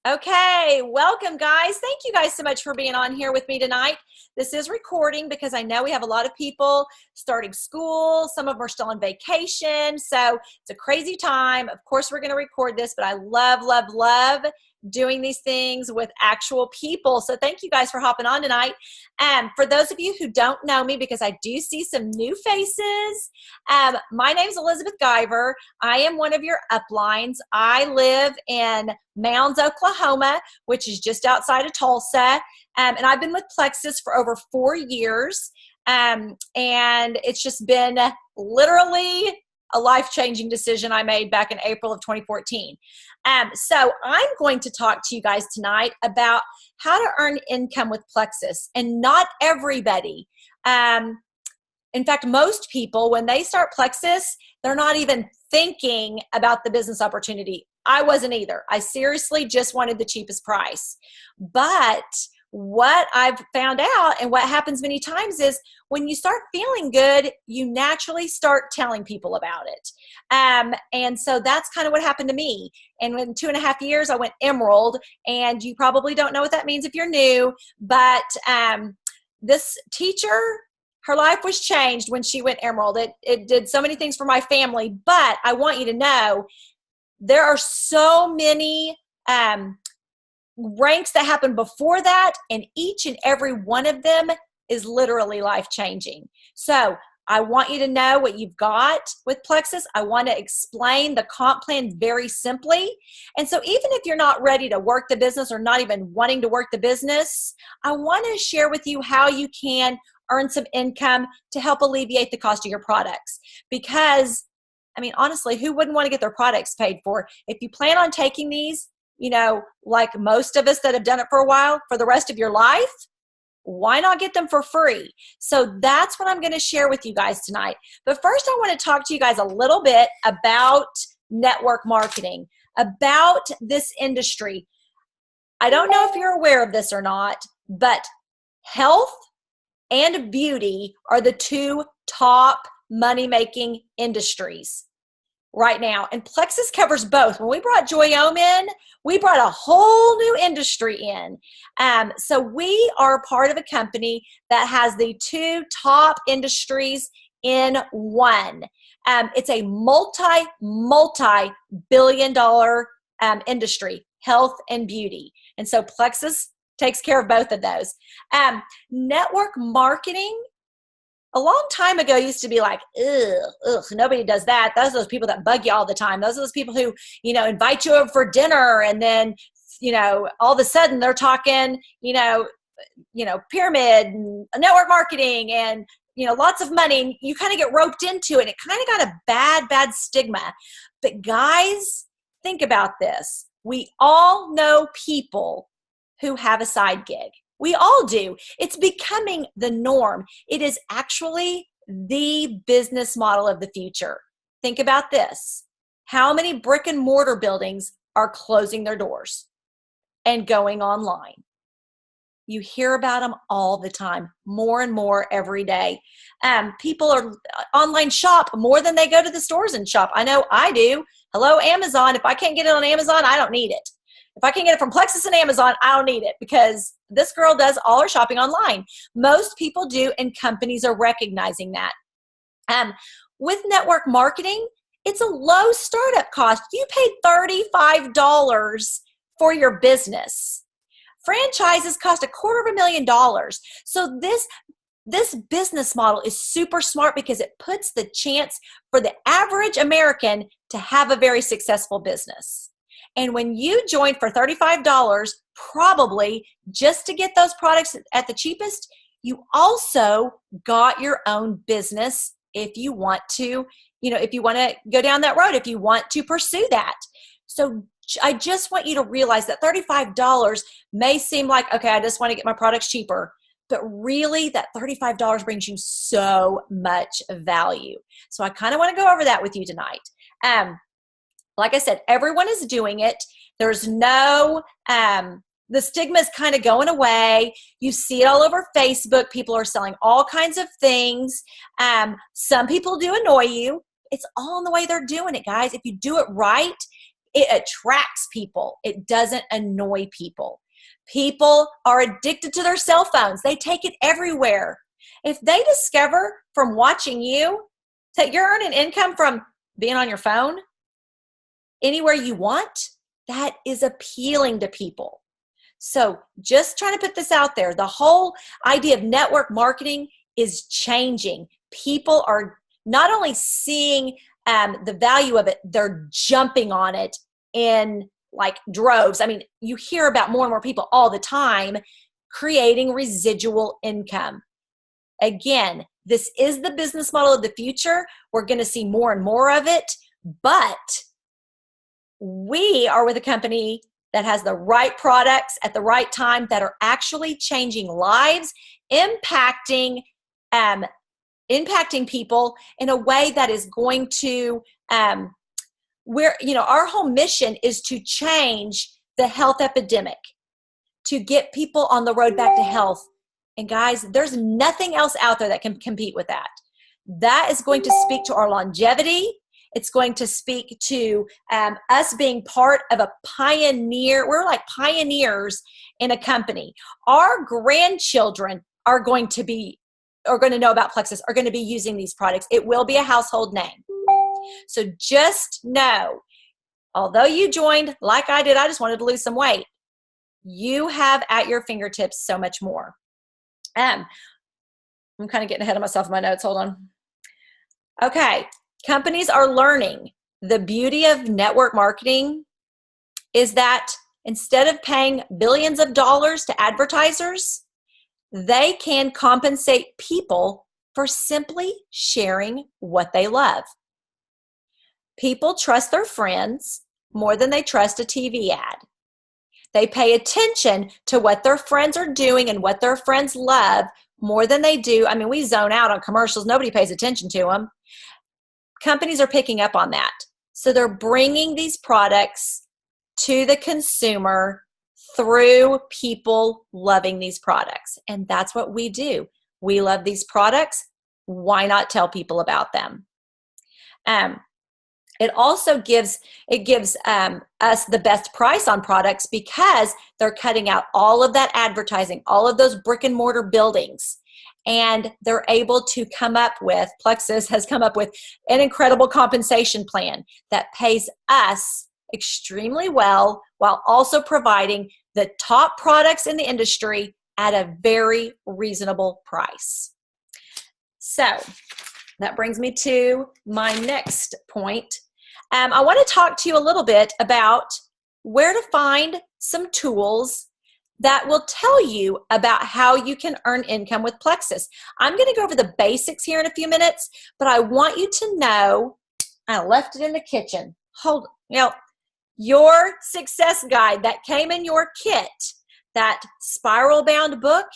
Okay, welcome guys. Thank you guys so much for being on here with me tonight. This is recording because I know we have a lot of people starting school. Some of them are still on vacation. So it's a crazy time. Of course, we're going to record this, but I love doing these things with actual people. So thank you guys for hopping on tonight. For those of you who don't know me, because I do see some new faces, my name is Elizabeth Guyver. I am one of your uplines. I live in Mounds, Oklahoma, which is just outside of Tulsa. And I've been with Plexus for over 4 years. And it's just been literally a life-changing decision I made back in April of 2014. So I'm going to talk to you guys tonight about how to earn income with Plexus. And not everybody, in fact, most people, when they start Plexus, they're not even thinking about the business opportunity. I wasn't either. I seriously just wanted the cheapest price. But what I've found out and what happens many times is when you start feeling good, you naturally start telling people about it. And so that's kind of what happened to me. And in 2.5 years, I went Emerald. And you probably don't know what that means if you're new. But this teacher, her life was changed when she went Emerald. It did so many things for my family. But I want you to know, there are so many ranks that happen before that, and each and every one of them is literally life-changing. So I want you to know what you've got with Plexus. I want to explain the comp plan very simply. And so even if you're not ready to work the business or not even wanting to work the business, I want to share with you how you can earn some income to help alleviate the cost of your products. Because I mean, honestly, who wouldn't want to get their products paid for? If you plan on taking these, like most of us that have done it for a while, for the rest of your life, why not get them for free? So that's what I'm going to share with you guys tonight. But first, I want to talk to you guys a little bit about network marketing, about this industry. I don't know if you're aware of this or not, but health and beauty are the two top money-making industries right now. And Plexus covers both. When we brought Joyome in, we brought a whole new industry in. So we are part of a company that has the two top industries in one. It's a multi-billion-dollar industry, health and beauty. And so Plexus takes care of both of those. Network marketing, a long time ago, used to be like, ugh, nobody does that. Those are those people that bug you all the time. Those are those people who, invite you over for dinner, and then, all of a sudden they're talking, pyramid and network marketing and, lots of money. And you kind of get roped into it. It kind of got a bad stigma. But guys, think about this. We all know people who have a side gig. We all do. It's becoming the norm. It is actually the business model of the future. Think about this. How many brick and mortar buildings are closing their doors and going online? You hear about them all the time, more and more every day. People are online shop more than they go to the stores and shop. I know I do. Hello, Amazon. If I can't get it on Amazon, I don't need it. If I can get it from Plexus and Amazon, I don't need it, because this girl does all her shopping online. Most people do, and companies are recognizing that. With network marketing, it's a low startup cost. You pay $35 for your business. Franchises cost $250,000. So this business model is super smart because it puts the chance for the average American to have a very successful business. And when you join for $35, probably just to get those products at the cheapest, you also got your own business if you want to, if you want to go down that road, if you want to pursue that. So I just want you to realize that $35 may seem like, okay, I just want to get my products cheaper. But really, that $35 brings you so much value. So I kind of want to go over that with you tonight. Like I said, everyone is doing it. There's no, the stigma is kind of going away. You see it all over Facebook. People are selling all kinds of things. Some people do annoy you. It's all in the way they're doing it, guys. If you do it right, it attracts people. It doesn't annoy people. People are addicted to their cell phones. They take it everywhere. If they discover from watching you that you're earning income from being on your phone anywhere you want, that is appealing to people. So just trying to put this out there. The whole idea of network marketing is changing. People are not only seeing the value of it, they're jumping on it in like droves. I mean, you hear about more and more people all the time creating residual income. Again, this is the business model of the future. We're going to see more and more of it, but we are with a company that has the right products at the right time that are actually changing lives, impacting people in a way that is going to our whole mission is to change the health epidemic, to get people on the road back to health. And guys, there's nothing else out there that can compete with that. That is going to speak to our longevity. It's going to speak to us being part of a pioneer. We're like pioneers in a company. Our grandchildren are going to know about Plexus, are going to be using these products. It will be a household name. So just know, although you joined like I did, I just wanted to lose some weight. You have at your fingertips so much more. I'm kind of getting ahead of myself in my notes. Hold on. Okay. Companies are learning the beauty of network marketing is that instead of paying billions of dollars to advertisers, they can compensate people for simply sharing what they love. People trust their friends more than they trust a TV ad. They pay attention to what their friends are doing and what their friends love more than they do. I mean, we zone out on commercials. Nobody pays attention to them. Companies are picking up on that. So they're bringing these products to the consumer through people loving these products. And that's what we do. We love these products. Why not tell people about them? It also gives us the best price on products because they're cutting out all of that advertising, all of those brick and mortar buildings. And they're able to Plexus has come up with an incredible compensation plan that pays us extremely well while also providing the top products in the industry at a very reasonable price. So that brings me to my next point. I want to talk to you a little bit about where to find some tools that will tell you about how you can earn income with Plexus. I'm going to go over the basics here in a few minutes, but I want you to know, I left it in the kitchen. Your success guide that came in your kit, that spiral bound book,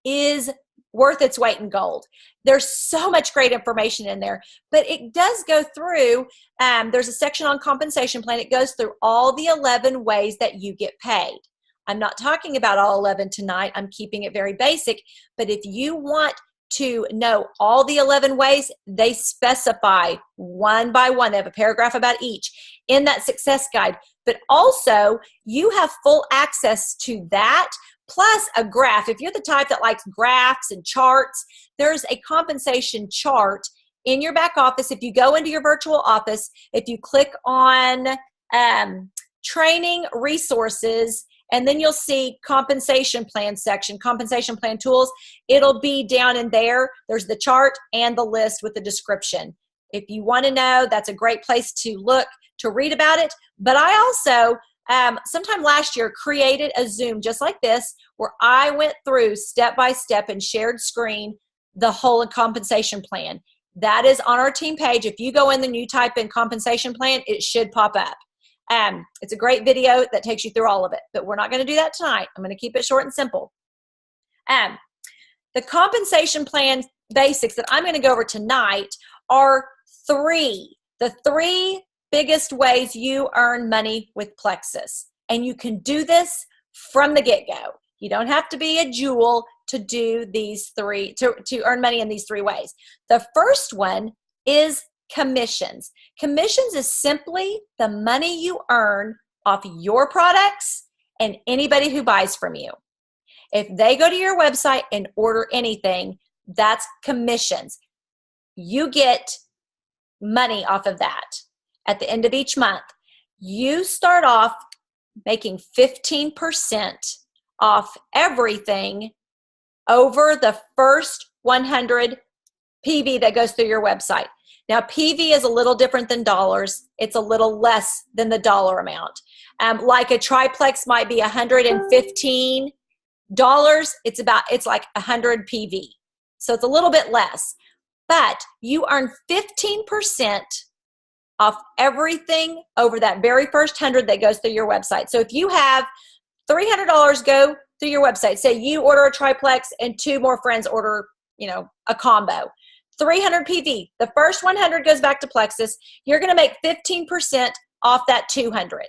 is worth its weight in gold. There's so much great information in there, but it does go through, there's a section on compensation plan. It goes through all the 11 ways that you get paid. I'm not talking about all 11 tonight. I'm keeping it very basic, but if you want to know all the 11 ways, they specify one by one. They have a paragraph about each in that success guide, but also you have full access to that, plus a graph. If you're the type that likes graphs and charts, there's a compensation chart in your back office. If you go into your virtual office, if you click on training resources, and then you'll see compensation plan section, compensation plan tools. It'll be down in there. There's the chart and the list with the description. If you want to know, that's a great place to look to read about it. But I also, sometime last year, created a Zoom just like this, where I went through step by step and shared screen the whole compensation plan. That is on our team page. If you go in and you type in compensation plan, it should pop up. It's a great video that takes you through all of it, but we're not going to do that tonight. I'm going to keep it short and simple. The compensation plan basics that I'm going to go over tonight are the three biggest ways you earn money with Plexus. And you can do this from the get-go. You don't have to be a jewel to do these three, to earn money in these three ways. The first one is commissions. Commissions is simply the money you earn off your products and anybody who buys from you. If they go to your website and order anything, that's commissions. You get money off of that at the end of each month. You start off making 15% off everything over the first 100 PV that goes through your website. Now, PV is a little different than dollars. It's a little less than the dollar amount. Like a triplex might be $115. It's like 100 PV. So it's a little bit less. But you earn 15% off everything over that very first 100 that goes through your website. So if you have $300 go through your website, say you order a triplex and 2 more friends order, a combo, 300 PV. The first 100 goes back to Plexus. You're going to make 15% off that 200.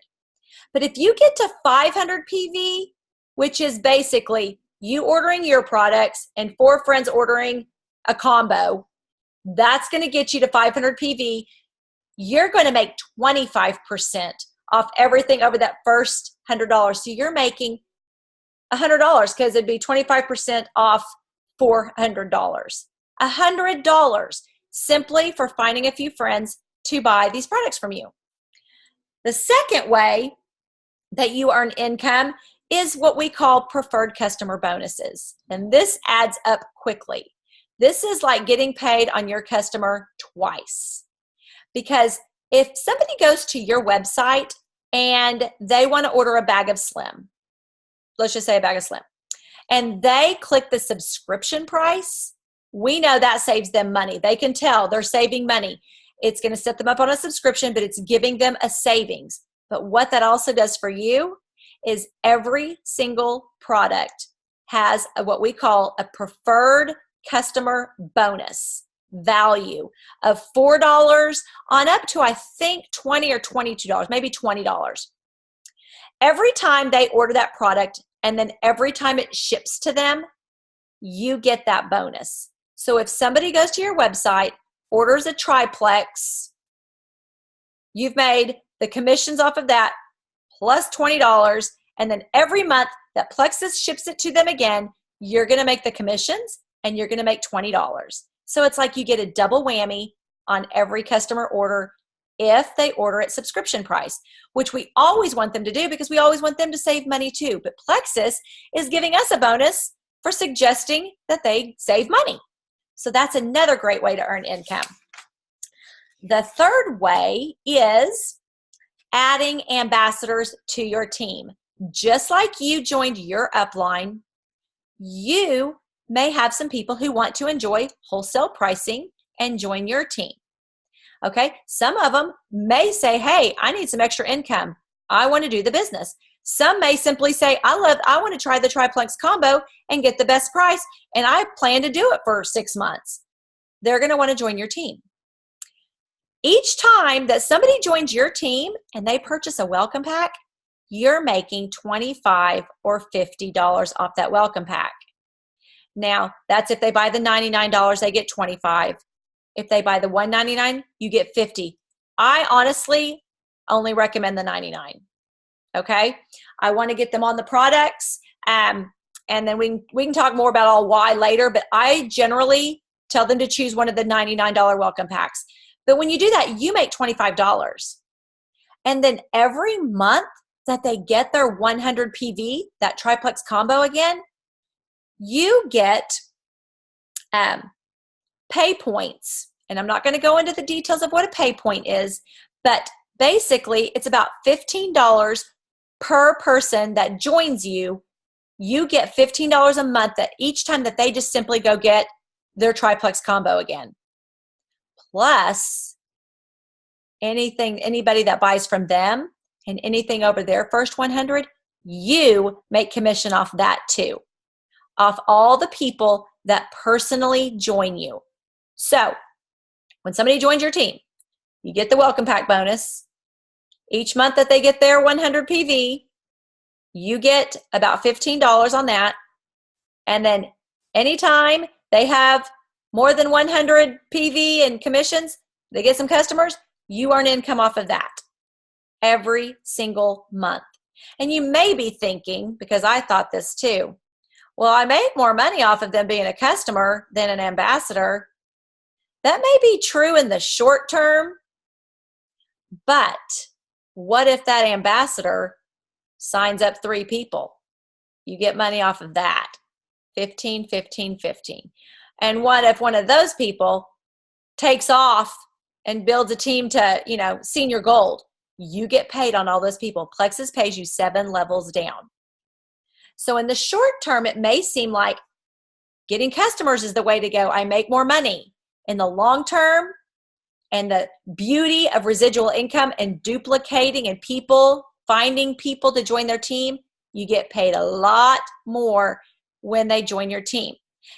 But if you get to 500 PV, which is basically you ordering your products and 4 friends ordering a combo, that's going to get you to 500 PV. You're going to make 25% off everything over that first $100. So you're making $100 because it'd be 25% off $400. $100 simply for finding a few friends to buy these products from you. The second way that you earn income is what we call preferred customer bonuses. And this adds up quickly. This is like getting paid on your customer twice. Because if somebody goes to your website and they want to order a bag of Slim, let's just say a bag of Slim, and they click the subscription price, we know that saves them money. They can tell they're saving money. It's going to set them up on a subscription, but it's giving them a savings. But what that also does for you is every single product has what we call a preferred customer bonus value of $4 on up to, I think, $20 or $22, maybe $20. Every time they order that product and then every time it ships to them, you get that bonus. So if somebody goes to your website, orders a triplex, you've made the commissions off of that plus $20, and then every month that Plexus ships it to them again, you're going to make the commissions and you're going to make $20. So it's like you get a double whammy on every customer order if they order at subscription price, which we always want them to do because we always want them to save money too. But Plexus is giving us a bonus for suggesting that they save money. So that's another great way to earn income. The third way is adding ambassadors to your team. Just like you joined your upline, you may have some people who want to enjoy wholesale pricing and join your team. Okay, some of them may say, hey, I need some extra income. I want to do the business. Some may simply say, I want to try the triplex combo and get the best price, and I plan to do it for 6 months. They're going to want to join your team. Each time that somebody joins your team and they purchase a welcome pack, you're making $25 or $50 off that welcome pack. Now, that's if they buy the $99, they get $25. If they buy the $199, you get $50. I honestly only recommend the $99. Okay? I want to get them on the products, and then we can talk more about all why later, but I generally tell them to choose one of the $99 welcome packs. But when you do that, you make $25. And then every month that they get their 100 PV, that triplex combo again, you get pay points. And I'm not going to go into the details of what a pay point is, but basically it's about $15 per person that joins you. You get $15 a month that each time that they just simply go get their triplex combo again. Plus anybody that buys from them and anything over their first 100, you make commission off that too, off all the people that personally join you. So when somebody joins your team, you get the welcome pack bonus. Each month that they get their 100 PV, you get about $15 on that. And then anytime they have more than 100 PV and commissions, They get some customers, you earn income off of that every single month. And you may be thinking, because I thought this too, well, I make more money off of them being a customer than an ambassador. That may be true in the short term, but what if that ambassador signs up 3 people? You get money off of that. 15, 15, 15. And what if one of those people takes off and builds a team to, senior gold? You get paid on all those people. Plexus pays you 7 levels down. So in the short term, it may seem like getting customers is the way to go. I make more money. In the long term, and the beauty of residual income and duplicating and finding people to join their team, you get paid a lot more when they join your team.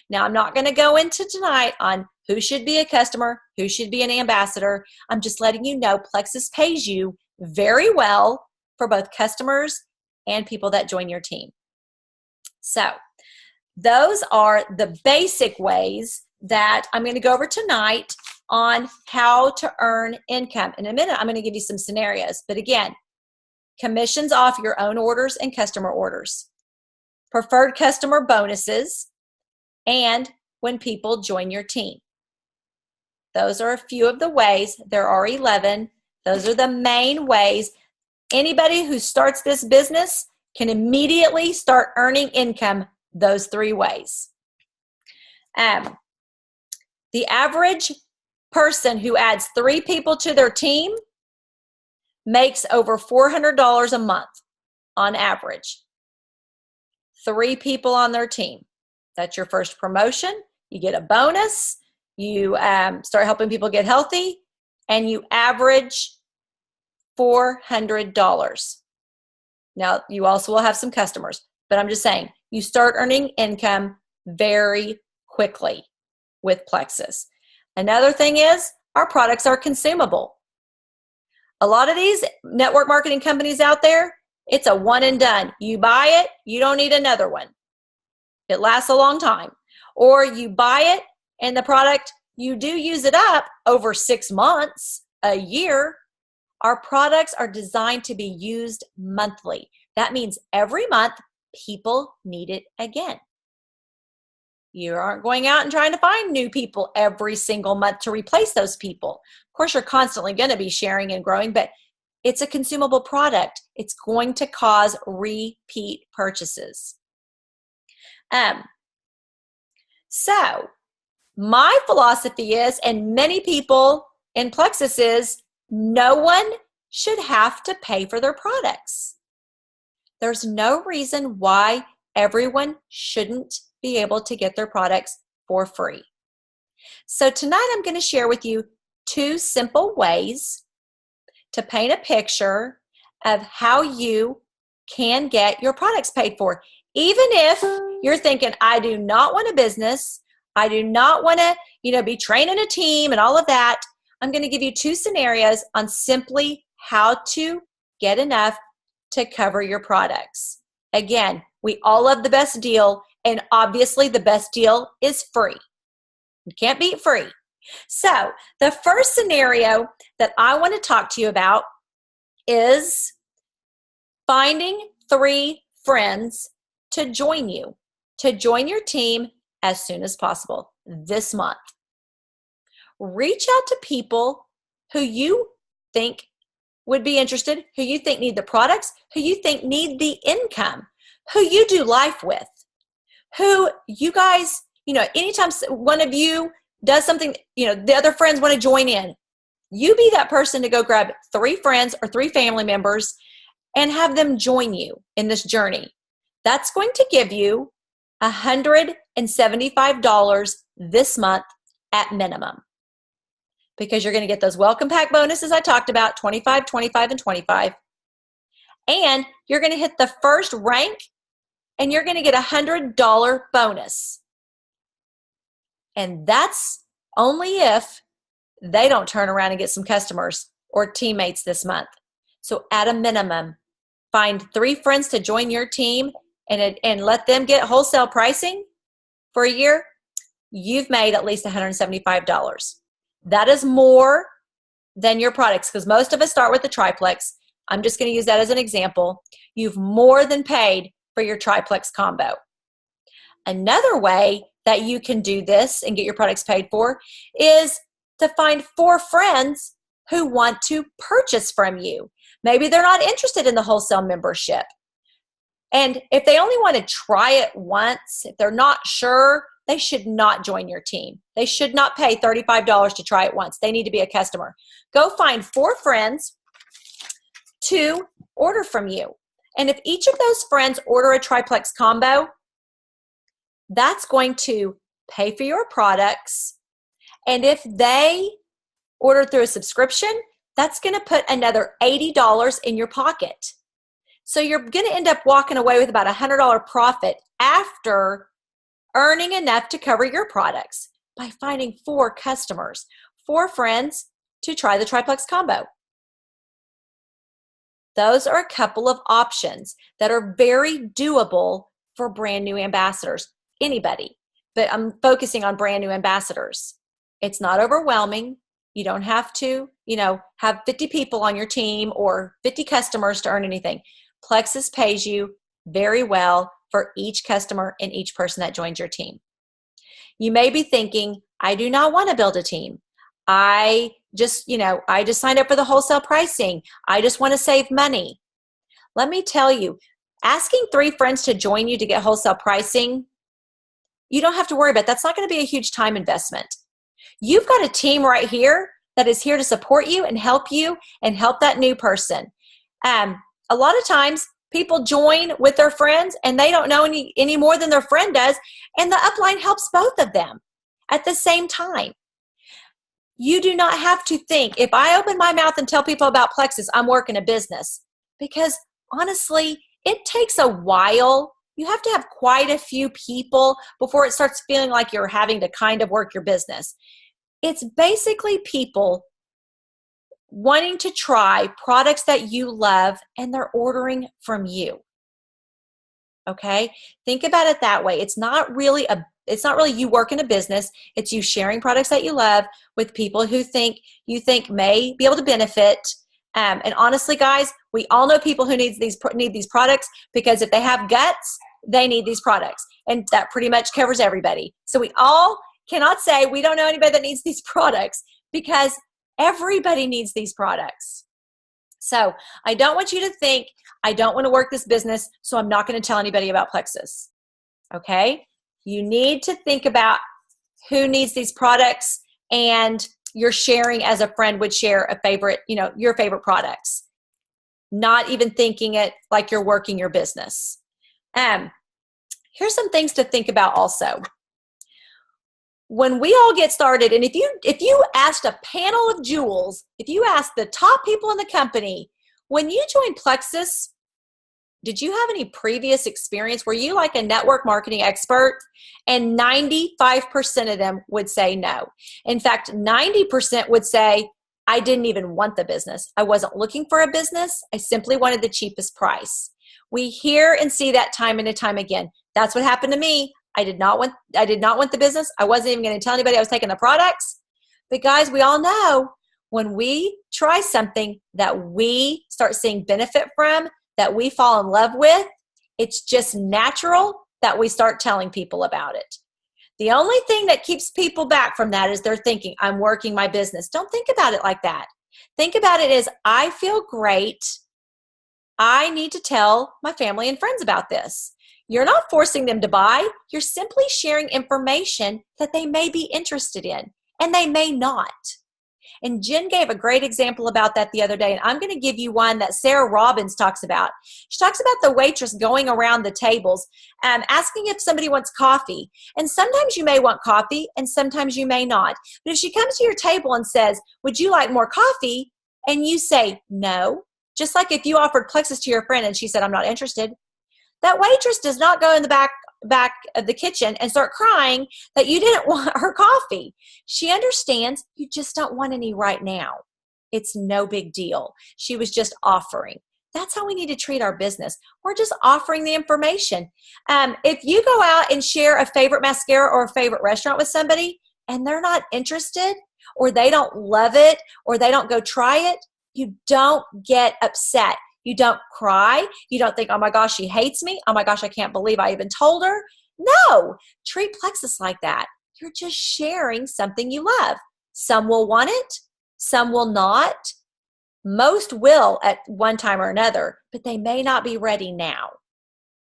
Now, I'm not going to go into tonight on who should be a customer, who should be an ambassador. I'm just letting you know Plexus pays you very well for both customers and people that join your team. So those are the basic ways that I'm going to go over tonight on how to earn income. In a minute, I'm going to give you some scenarios. But again, commissions off your own orders and customer orders, preferred customer bonuses, and when people join your team. Those are a few of the ways. There are 11. Those are the main ways. Anybody who starts this business can immediately start earning income those 3 ways. The average person who adds 3 people to their team makes over $400 a month on average. 3 people on their team. That's your first promotion. You get a bonus. You start helping people get healthy, and you average $400. Now, you also will have some customers, but I'm just saying, you start earning income very quickly with Plexus. Another thing is, our products are consumable. A lot of these network marketing companies out there, it's a one and done. You buy it, you don't need another one. It lasts a long time. Or you buy it and the product, you do use it up over 6 months, a year. Our products are designed to be used monthly. That means every month people need it again. You aren't going out and trying to find new people every single month to replace those people. Of course, you're constantly going to be sharing and growing, but it's a consumable product. It's going to cause repeat purchases. So my philosophy is, and many people in Plexus is, no one should have to pay for their products. There's no reason why everyone shouldn't be able to get their products for free. So tonight I'm going to share with you 2 simple ways to paint a picture of how you can get your products paid for. Even if you're thinking, I do not want a business, I do not want to, be training a team and all of that, I'm going to give you 2 scenarios on simply how to get enough to cover your products. Again, we all love the best deal, and obviously the best deal is free. You can't beat free. So the first scenario that I want to talk to you about is finding 3 friends to join you, to join your team as soon as possible this month. Reach out to people who you think would be interested, who you think need the products, who you think need the income, who you do life with, who you guys, anytime one of you does something, the other friends want to join in, you be that person to go grab 3 friends or 3 family members and have them join you in this journey. That's going to give you $175 this month at minimum, because you're going to get those welcome pack bonuses I talked about, 25, 25, and 25. And you're going to hit the first rank, and you're going to get a $100 bonus. And that's only if they don't turn around and get some customers or teammates this month. So at a minimum, find 3 friends to join your team and let them get wholesale pricing for a year. You've made at least $175. That is more than your products, because most of us start with the triplex. I'm just going to use that as an example. You've more than paid for your triplex combo. Another way that you can do this and get your products paid for is to find 4 friends who want to purchase from you. Maybe they're not interested in the wholesale membership. And if they only want to try it once, if they're not sure, they should not join your team. They should not pay $35 to try it once. They need to be a customer. Go find 4 friends to order from you. And if each of those friends order a triplex combo, that's going to pay for your products. And if they order through a subscription, that's going to put another $80 in your pocket. So you're going to end up walking away with about $100 profit after earning enough to cover your products by finding 4 customers, 4 friends to try the triplex combo. Those are a couple of options that are very doable for brand new ambassadors. Anybody, but I'm focusing on brand new ambassadors. It's not overwhelming. You don't have to, have 50 people on your team or 50 customers to earn anything. Plexus pays you very well for each customer and each person that joins your team. You may be thinking, I do not want to build a team. I just signed up for the wholesale pricing. I just want to save money. Let me tell you, asking 3 friends to join you to get wholesale pricing, you don't have to worry about it. That's not going to be a huge time investment. You've got a team right here that is here to support you and help that new person. A lot of times people join with their friends and they don't know any more than their friend does, and the upline helps both of them at the same time. You do not have to think, if I open my mouth and tell people about Plexus, I'm working a business. Because honestly, it takes a while. You have to have quite a few people before it starts feeling like you're having to kind of work your business. It's basically people wanting to try products that you love and they're ordering from you. Okay? Think about it that way. It's not really you working a business. It's you sharing products that you love with people who you think may be able to benefit. And honestly, guys, we all know people who need these products, because if they have guts, they need these products. And that pretty much covers everybody. So we all cannot say we don't know anybody that needs these products, because everybody needs these products. So I don't want you to think, I don't want to work this business, so I'm not going to tell anybody about Plexus. Okay? You need to think about who needs these products, and you're sharing as a friend would share a favorite, your favorite products. Not even thinking it like you're working your business. Here's some things to think about also. When we all get started, and if you asked a panel of jewels, if you asked the top people in the company, when you joined Plexus, did you have any previous experience? Were you like a network marketing expert? And 95% of them would say no. In fact, 90% would say, I didn't even want the business. I wasn't looking for a business. I simply wanted the cheapest price. We hear and see that time and time again. That's what happened to me. I did not want the business. I wasn't even going to tell anybody I was taking the products. But guys, we all know when we try something that we start seeing benefit from, that we fall in love with, it's just natural that we start telling people about it. The only thing that keeps people back from that is they're thinking, I'm working my business. Don't think about it like that. Think about it as, I feel great. I need to tell my family and friends about this. You're not forcing them to buy. You're simply sharing information that they may be interested in, and they may not. And Jen gave a great example about that the other day, and I'm going to give you one that Sarah Robbins talks about. She talks about the waitress going around the tables, asking if somebody wants coffee. And sometimes you may want coffee, and sometimes you may not. But if she comes to your table and says, would you like more coffee? And you say no, just like if you offered Plexus to your friend and she said, I'm not interested. That waitress does not go in the back of the kitchen and start crying that you didn't want her coffee. She understands you just don't want any right now. It's no big deal. She was just offering. That's how we need to treat our business. We're just offering the information. If you go out and share a favorite mascara or a favorite restaurant with somebody and they're not interested, or they don't love it, or they don't go try it, you don't get upset. You don't cry. You don't think, oh my gosh, she hates me. Oh my gosh, I can't believe I even told her. No, treat Plexus like that. You're just sharing something you love. Some will want it, some will not. Most will at one time or another, but they may not be ready now.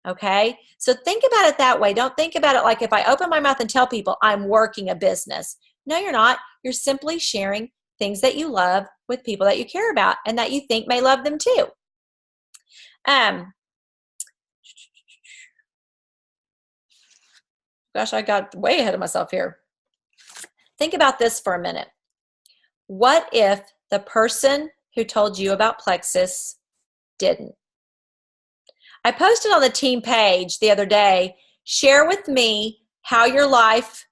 Okay? So think about it that way. Don't think about it like if I open my mouth and tell people I'm working a business. No, you're not. You're simply sharing things that you love with people that you care about and that you think may love them too. Gosh, I got way ahead of myself here. Think about this for a minute. What if the person who told you about Plexus didn't? I posted on the team page the other day, share with me how your life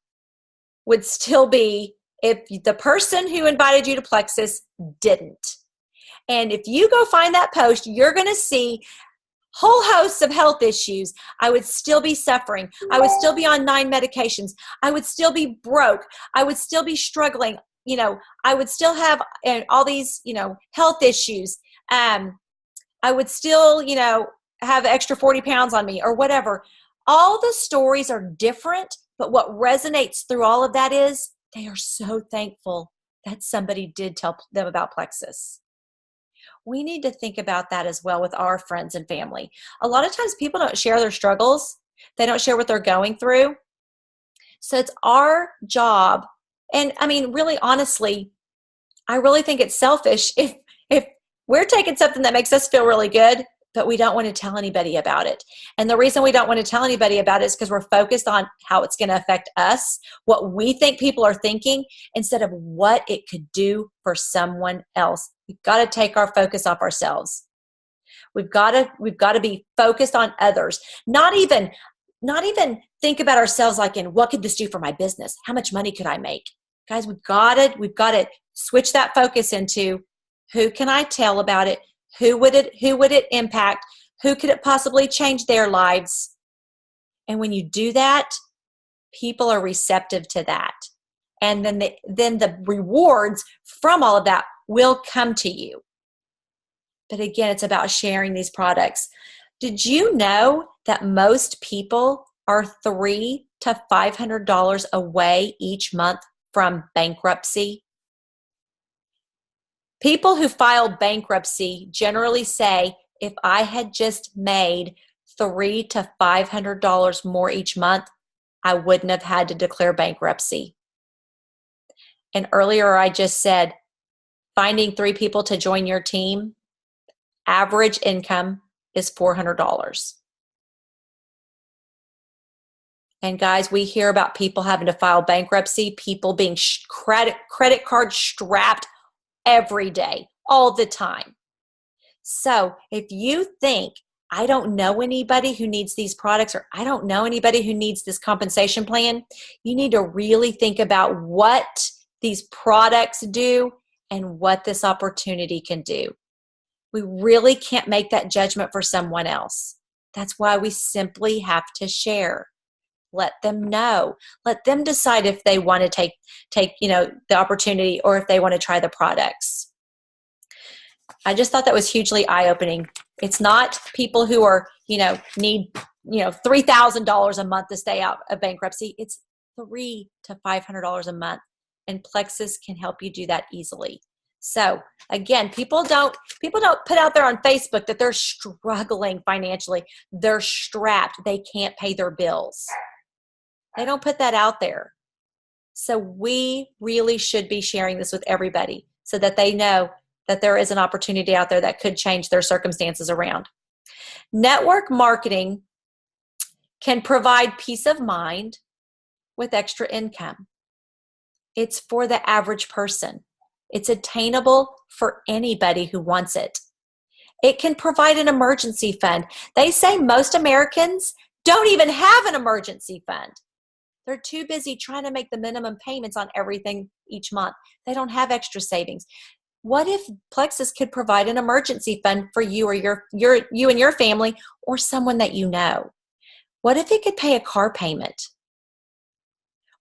would still be if the person who invited you to Plexus didn't. And if you go find that post, you're going to see whole hosts of health issues. I would still be suffering. I would still be on 9 medications. I would still be broke. I would still be struggling. I would still have all these, health issues. I would still, have extra 40 pounds on me or whatever. All the stories are different, but what resonates through all of that is they are so thankful that somebody did tell them about Plexus. We need to think about that as well with our friends and family. A lot of times people don't share their struggles. They don't share what they're going through. So it's our job. And I mean, really, honestly, I really think it's selfish if we're taking something that makes us feel really good, but we don't want to tell anybody about it. And the reason we don't want to tell anybody about it is because we're focused on how it's going to affect us, what we think people are thinking, instead of what it could do for someone else. We've got to take our focus off ourselves. We've got to be focused on others. Not even think about ourselves like in what could this do for my business? How much money could I make? Guys, we've got to switch that focus into who can I tell about it? Who would it impact? Who could it possibly change their lives? And when you do that, people are receptive to that. And then the rewards from all of that will come to you. But again, it's about sharing these products. Did you know that most people are $300 to $500 away each month from bankruptcy? People who file bankruptcy generally say, if I had just made $300 to $500 more each month, I wouldn't have had to declare bankruptcy. And earlier I just said, finding 3 people to join your team, average income is $400. And guys, we hear about people having to file bankruptcy, people being credit card strapped every day, all the time. So if you think, I don't know anybody who needs these products, or I don't know anybody who needs this compensation plan, you need to really think about what these products do and what this opportunity can do. We really can't make that judgment for someone else. That's why we simply have to share. Let them know. Let them decide if they want to take the opportunity or if they want to try the products. I just thought that was hugely eye-opening. It's not people who are, need, $3,000 a month to stay out of bankruptcy. It's $300 to $500 a month, and Plexus can help you do that easily. So again, people don't put out there on Facebook that they're struggling financially. They're strapped. They can't pay their bills. They don't put that out there. So we really should be sharing this with everybody so that they know that there is an opportunity out there that could change their circumstances around. Network marketing can provide peace of mind with extra income. It's for the average person. It's attainable for anybody who wants it. It can provide an emergency fund. They say most Americans don't even have an emergency fund. They're too busy trying to make the minimum payments on everything each month. They don't have extra savings. What if Plexus could provide an emergency fund for you or you and your family or someone that you know? What if it could pay a car payment?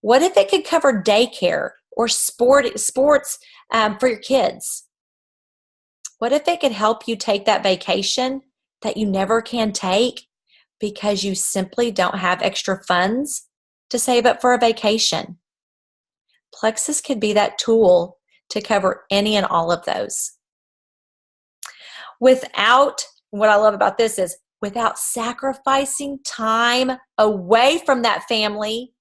What if it could cover daycare or sports for your kids? What if it could help you take that vacation that you never can take because you simply don't have extra funds to save up for a vacation? Plexus could be that tool to cover any and all of those. What I love about this is without sacrificing time away from that family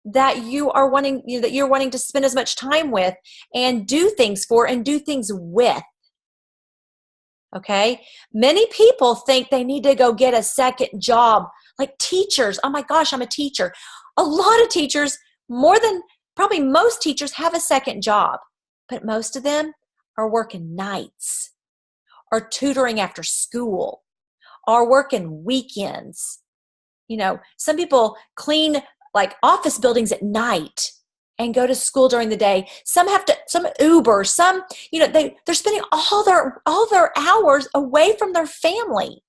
that you're wanting to spend as much time with and do things for and do things with. Okay? Many people think they need to go get a second job, like teachers. Oh my gosh, I'm a teacher. A lot of teachers, more than probably most teachers, have a second job, but most of them are working nights or tutoring after school or working weekends. Some people clean like office buildings at night and go to school during the day. Some Uber, they're spending all their hours away from their family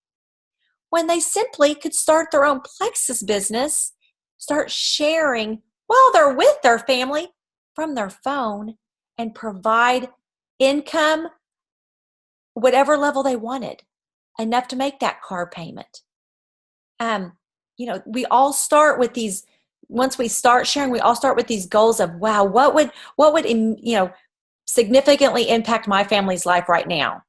when they simply could start their own Plexus business, start sharing while they're with their family from their phone, and provide income, whatever level they wanted, enough to make that car payment. We all start with these. Once we start sharing, we all start with these goals of, wow, what would significantly impact my family's life right now?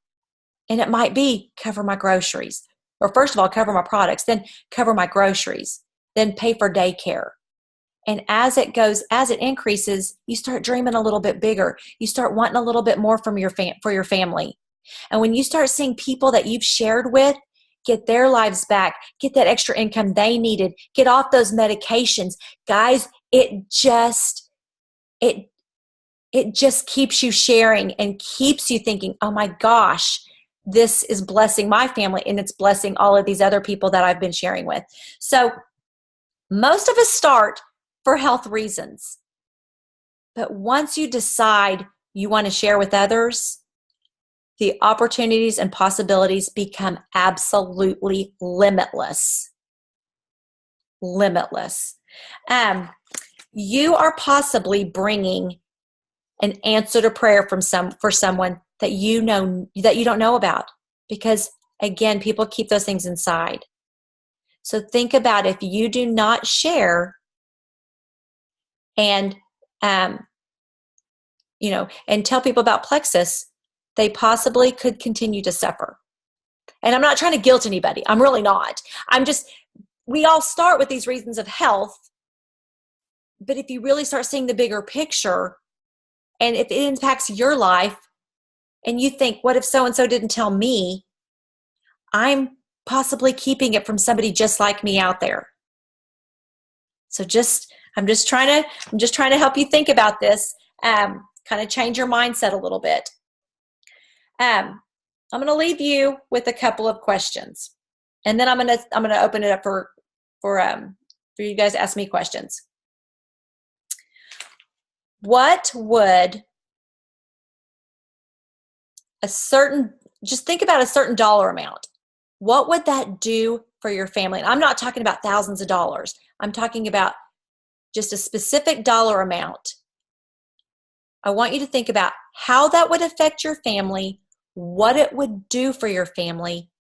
And it might be cover my groceries, or first of all, cover my products, then cover my groceries, then pay for daycare. And as it increases, you start dreaming a little bit bigger. You start wanting a little bit more for your family. And when you start seeing people that you've shared with get their lives back, get that extra income they needed, get off those medications, guys, it just keeps you sharing and keeps you thinking, oh my gosh, this is blessing my family and it's blessing all of these other people that I've been sharing with. So most of us start for health reasons. But once you decide you want to share with others, the opportunities and possibilities become absolutely limitless. Limitless. You are possibly bringing an answer to prayer for someone that you don't know about, because again, people keep those things inside. So think about if you do not share and and tell people about Plexus, they possibly could continue to suffer. And I'm not trying to guilt anybody. I'm really not. We all start with these reasons of health. But if you really start seeing the bigger picture, and if it impacts your life, and you think, what if so-and-so didn't tell me? I'm possibly keeping it from somebody just like me out there. So I'm just trying to help you think about this, kind of change your mindset a little bit. I'm going to leave you with a couple of questions, and then I'm going to open it up for you guys to ask me questions. What would just think about a certain dollar amount. What would that do for your family? And I'm not talking about thousands of dollars. I'm talking about just a specific dollar amount. I want you to think about how that would affect your family, what it would do for your family,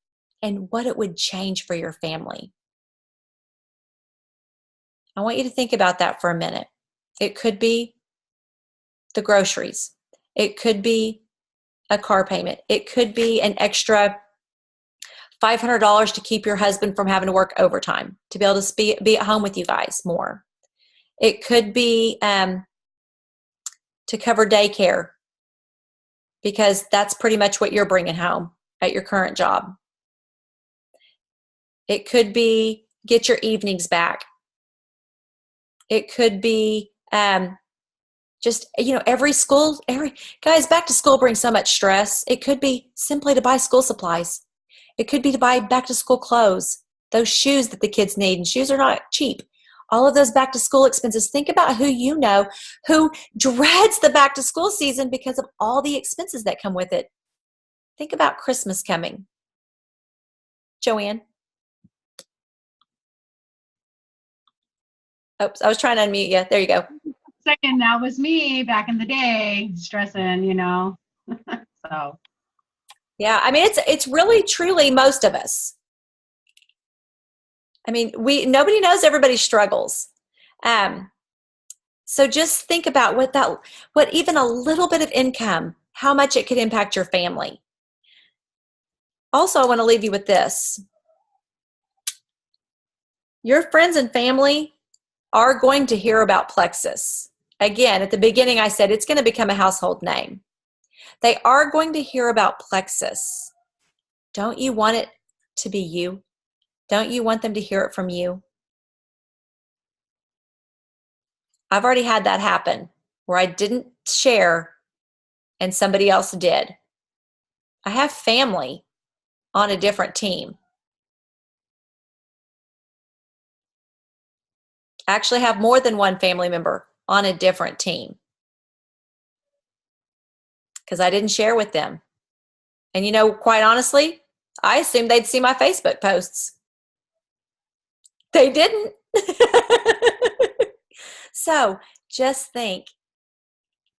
and what it would change for your family. I want you to think about that for a minute. It could be the groceries. It could be a car payment. It could be an extra $500 to keep your husband from having to work overtime, to be able to be at home with you guys more. It could be to cover daycare, because that's pretty much what you're bringing home at your current job. It could be get your evenings back. It could be guys, back to school brings so much stress. It could be simply to buy school supplies. It could be to buy back to school clothes, those shoes that the kids need, and shoes are not cheap. All of those back to school expenses. Think about who you know who dreads the back to school season because of all the expenses that come with it. Think about Christmas coming. Joanne? Oops, I was trying to unmute you. There you go. saying that was me back in the day, stressing, you know. So Yeah, I mean, it's really truly most of us. I mean, nobody knows everybody's struggles. Um, so just think about what even a little bit of income, how much it could impact your family. Also, I want to leave you with this. Your friends and family are going to hear about Plexus. Again, at the beginning, I said it's going to become a household name. They are going to hear about Plexus. Don't you want it to be you? Don't you want them to hear it from you? I've already had that happen where I didn't share and somebody else did. I have family on a different team. I actually have more than one family member on a different team because I didn't share with them. And you know, quite honestly, I assumed they'd see my Facebook posts. They didn't. So just think,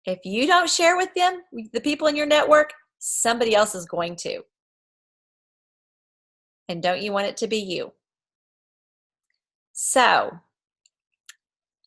if you don't share with them, the people in your network, somebody else is going to. And don't you want it to be you? So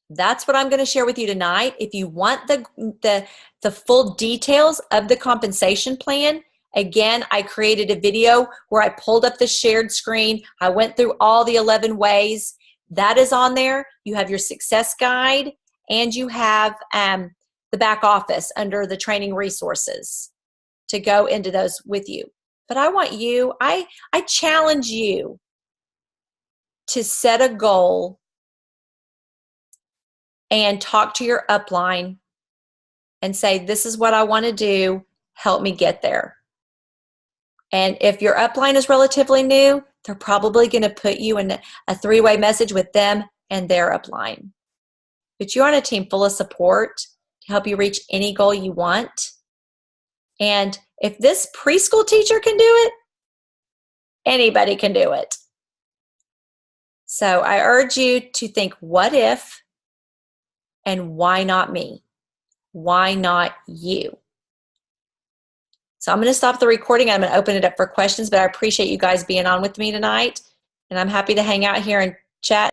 that's what I'm going to share with you tonight. If you want the full details of the compensation plan, again, I created a video where I pulled up the shared screen. I went through all the 11 ways. That is on there. You have your success guide, and you have the back office under the training resources to go into those with you. But I want you, I challenge you to set a goal and talk to your upline and say, this is what I want to do. Help me get there. And if your upline is relatively new, they're probably going to put you in a three-way message with them and their upline. But you're on a team full of support to help you reach any goal you want. And if this preschool teacher can do it, anybody can do it. So I urge you to think, what if, and why not me? Why not you? So I'm going to stop the recording. I'm going to open it up for questions, but I appreciate you guys being on with me tonight. And I'm happy to hang out here and chat.